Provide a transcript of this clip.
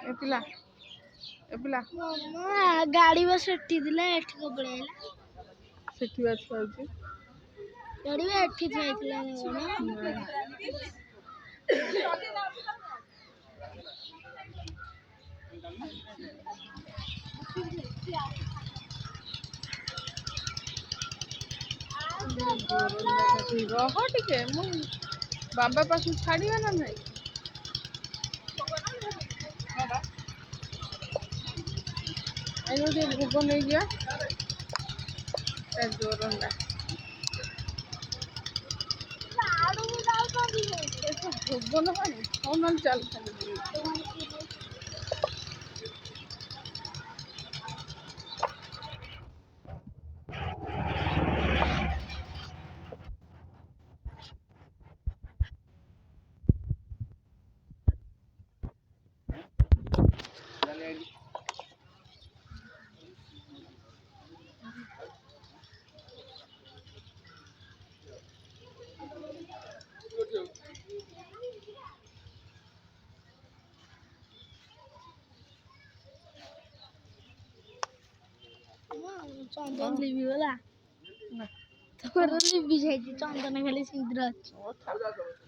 पिला पिला गाड़ी बस सेठी दिला एठी को पळेला सेठी बात होची गाड़ी में एठी थैला ना रह टिके मु बाबा पास छाड़िया ना नहीं भोग नहीं गया जोरंडा भोग ना ना चल चंदन लिबी वाला तो लिबी जाई चंदन खाली सिंदूर